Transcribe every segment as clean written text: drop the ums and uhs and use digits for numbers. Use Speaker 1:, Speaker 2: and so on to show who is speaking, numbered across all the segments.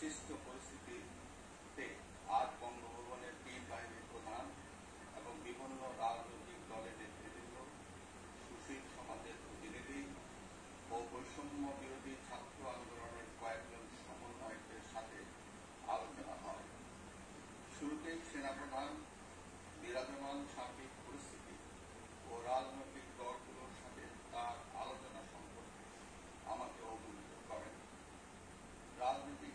Speaker 1: সৃষ্ট পরিস্থিতিতে আজ বঙ্গভবনের 3 বাহিনীর প্রধান এবং বিভিন্ন রাজনৈতিক দলের নেতৃবৃন্দ, সুশীল সমাজের প্রতিনিধি ও বৈষম্য বিরোধী ছাত্র আন্দোলনের কয়েকজন সমন্বয়কের সাথে আলোচনা হয়। শুরুতেই সেনাপ্রধান বিরাজমান সার্বিক পরিস্থিতি ও রাজনৈতিক দলগুলোর সাথে তার আলোচনা সম্পর্কে আমাকে অবহিত করেন। রাজনৈতিক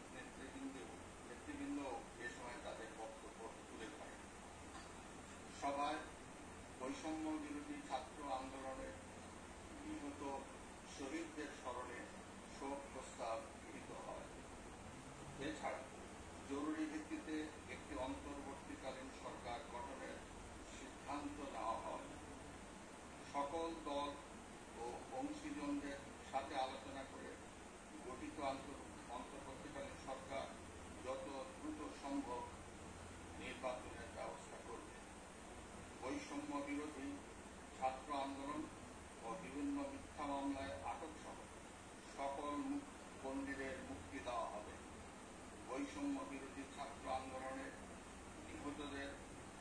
Speaker 1: নেতৃবৃন্দ এ সময় তাদের বক্তব্য তুলে ধরেন। সভায় বৈষম্য বিরোধী ছাত্র আন্দোলনের নিহত শহীদদের স্মরণে শোক প্রস্তাব গৃহীত হয়। এছাড়া জরুরি ভিত্তিতে একটি অন্তর্বর্তীকালীন সরকার গঠনের সিদ্ধান্ত নেওয়া হয়। সকল দল ও অংশীজনদের সাথে আলোচনা করে গঠিত অন্তর্বর্তীকালীন সরকার যত দ্রুত সম্ভব নির্বাচনের ব্যবস্থা করবে। বৈষম্য বিরোধী ছাত্র আন্দোলন ও বিভিন্ন মিথ্যা মামলায় আটক সহ সকল বন্দীদের মুক্তি দেওয়া হবে। বৈষম্য বিরোধী ছাত্র আন্দোলনের নিহতদের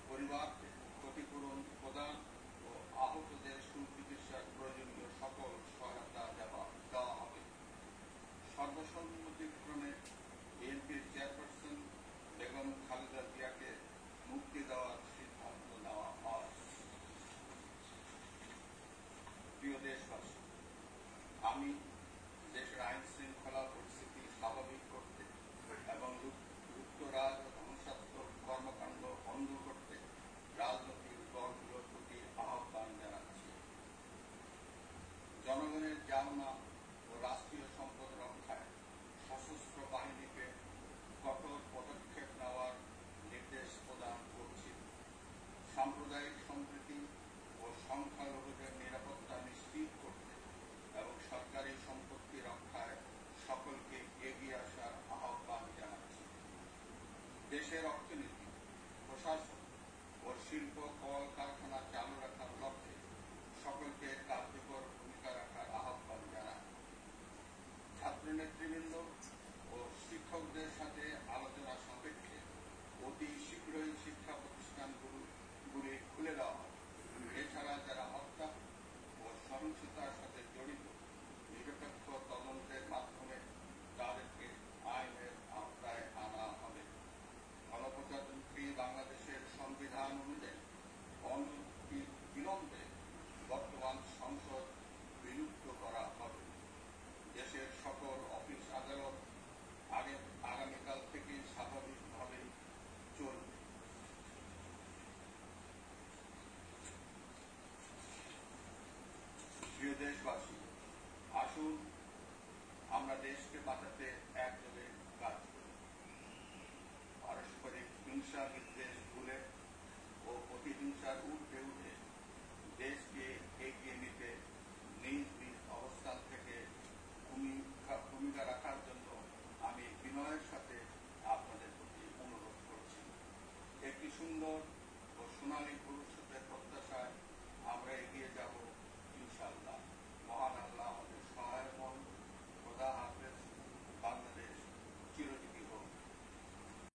Speaker 1: পরিবারকে ক্ষতিপূরণ প্রদান ও আহতদের সুচিকিৎসার প্রয়োজনীয় সকল সহায়তা দেওয়া হবে। সর্বসম্মতিক্রমে বিএনপির চেয়ারপারসন বেগম খালেদা জিয়াকে মুক্তি দেওয়ার সিদ্ধান্ত নেওয়া হয়। প্রিয় দেশবাসী, আমি দেশের আইন শৃঙ্খলা পরিস্থিতি স্বাভাবিক করতে এবং যুক্তরাজ ও ধ্বংসাত্মক কর্মকাণ্ড বন্ধ করতে রাজনৈতিক দলগুলোর প্রতি আহ্বান জানাচ্ছি। জনগণের জানমাল ও রাষ্ট্রীয় সম্পদ রক্ষায় সশস্ত্র বাহিনীকে কঠোর পদক্ষেপ নেওয়ার নির্দেশ প্রদান করছি। সাম্প্রদায়িক সম্প্রীতি ও সংখ্যালঘুদের নিরাপত্তা নিশ্চিত করতে এবং সরকারি সম্পত্তি রক্ষায় সকলকে এগিয়ে আসার আহ্বান জানাচ্ছি। দেশের অর্থনীতি, প্রশাসন ও শিল্প কলকারখানা চালু রাখার লক্ষ্যে সকলকে কার্যকর ভূমিকা রাখার আহ্বান জানান। ছাত্র নেতৃবৃন্দ ও শিক্ষকদের সাথে আলোচনা সাপেক্ষে অতি শীঘ্রই শিক্ষা প্রতিষ্ঠানগুলি খুলে দেওয়া হবে। এছাড়া যারা হত্যা ও সহিংসতার সাথে জড়িত নিরপেক্ষ তদন্তের মাধ্যমে তাদেরকে আইনের আওতায় আনা হবে। গণপ্রজাতন্ত্রী বাংলাদেশের সংবিধান অনুযায়ী বিলম্বে বর্তমান সংসদ বিলুপ্ত করা হবে। দেশের সকল অফিস আদালত আগামীকাল থেকে স্বাভাবিকভাবে চলবে। প্রিয় দেশবাসী, আসুন আমরা দেশকে বাঁচাতে একযোগে কাজ করি। পারস্পরিক হিংসা বিদ্বেষ ভুলে ও প্রতিহিংসার